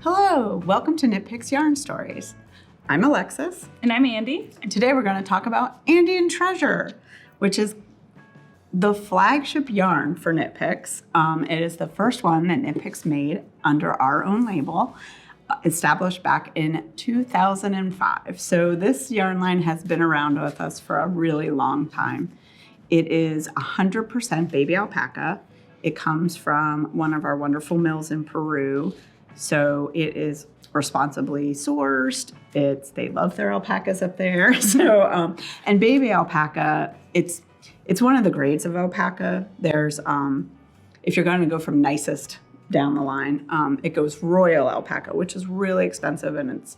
Hello, welcome to Knitpicks Yarn Stories. I'm Alexis. And I'm Andy. And today we're going to talk about Andean Treasure, which is the flagship yarn for Knitpicks. It is the first one that Knitpicks made under our own label, established back in 2005. So this yarn line has been around with us for a really long time. It is 100% baby alpaca. It comes from one of our wonderful mills in Peru. So it is responsibly sourced. They love their alpacas up there. So and baby alpaca, it's one of the grades of alpaca. There's if you're going to go from nicest down the line, it goes royal alpaca, which is really expensive, and it's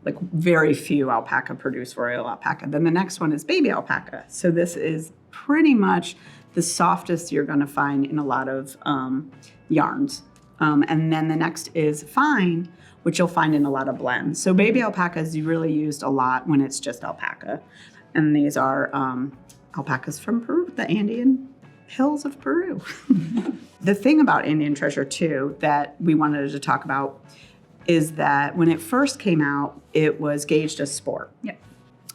like very few alpaca produce royal alpaca. Then the next one is baby alpaca. So this is pretty much the softest you're going to find in a lot of yarns. And then the next is fine, which you'll find in a lot of blends. So baby alpaca is really used a lot when it's just alpaca. And these are alpacas from Peru, the Andean hills of Peru. The thing about Andean Treasure, too, that we wanted to talk about is that when it first came out, it was gauged as sport. Yeah.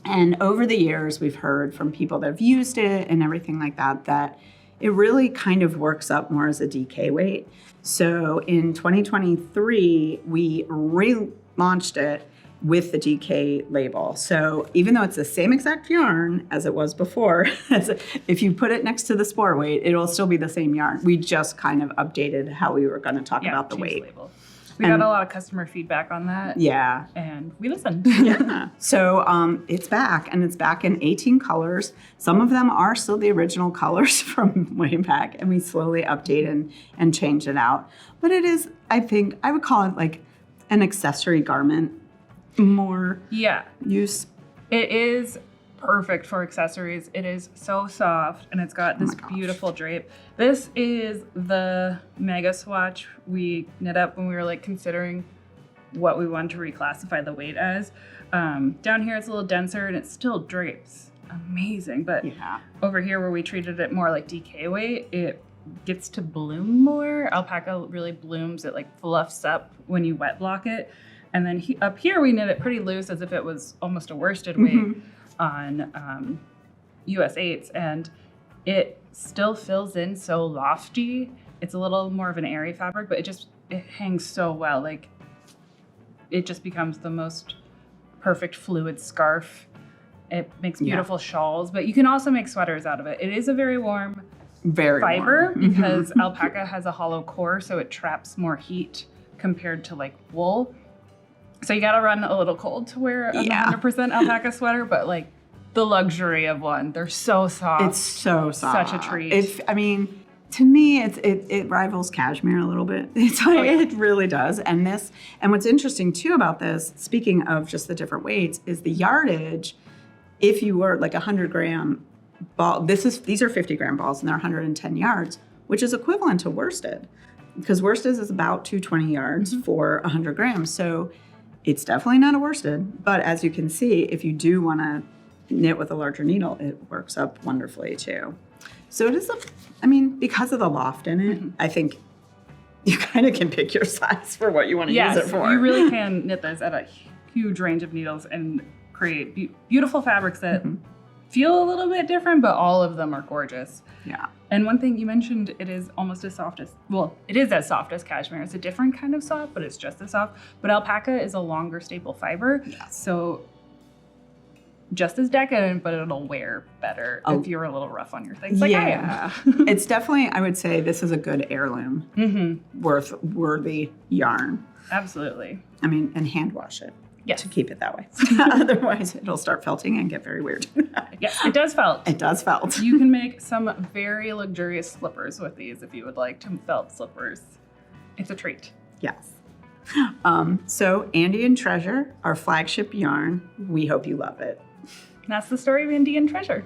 And over the years, we've heard from people that have used it and everything like that, that it really kind of works up more as a DK weight. So in 2023, we relaunched it with the DK label. So even though it's the same exact yarn as it was before, if you put it next to the sport weight, it'll still be the same yarn. We just kind of updated how we were going to talk about the weight. Label. We got a lot of customer feedback on that. Yeah. And we listened. Yeah. So it's back, and it's back in 18 colors. Some of them are still the original colors from way back, and we slowly update and change it out. But it is, I think, I would call it like an accessory garment, more use. It is perfect for accessories. It is so soft, and it's got this beautiful drape. This is the mega swatch we knit up when we were like considering what we wanted to reclassify the weight as. Down here it's a little denser and it still drapes amazing, but over here where we treated it more like DK weight, it gets to bloom more. Alpaca really blooms, it like fluffs up when you wet block it. And then up here we knit it pretty loose as if it was almost a worsted weight on US 8s, and it still fills in so lofty. It's a little more of an airy fabric, but it hangs so well. Like it just becomes the most perfect fluid scarf. It makes beautiful shawls, but you can also make sweaters out of it. It is a very warm fiber because alpaca has a hollow core, so it traps more heat compared to like wool. So you gotta run a little cold to wear a 100% alpaca sweater, but like the luxury of one. They're so soft. It's so soft. Such a treat. To me, it rivals cashmere a little bit. It's like it really does. And what's interesting too about this, speaking of just the different weights, is the yardage. If you were like 100-gram ball, these are 50-gram balls and they're 110 yards, which is equivalent to worsted, because worsted is about 220 yards for 100 grams. So it's definitely not a worsted, but as you can see, if you do want to knit with a larger needle, it works up wonderfully too. So it is because of the loft in it, I think you kind of can pick your size for what you want to use it for. You really can knit this at a huge range of needles and create beautiful fabrics that feel a little bit different, but all of them are gorgeous. Yeah. And one thing you mentioned, it is almost as soft as, it is as soft as cashmere. It's a different kind of soft, but it's just as soft. But alpaca is a longer staple fiber. Yes. So just as decadent, but it'll wear better if you're a little rough on your things like I am. It's definitely, I would say this is a good heirloom, worthy yarn. Absolutely. And hand wash it. Yes. To keep it that way. Otherwise, it'll start felting and get very weird. Yes, it does felt. It does felt. You can make some very luxurious slippers with these if you would like to felt slippers. It's a treat. Yes. So Andean Treasure, our flagship yarn. We hope you love it. And that's the story of Andean Treasure.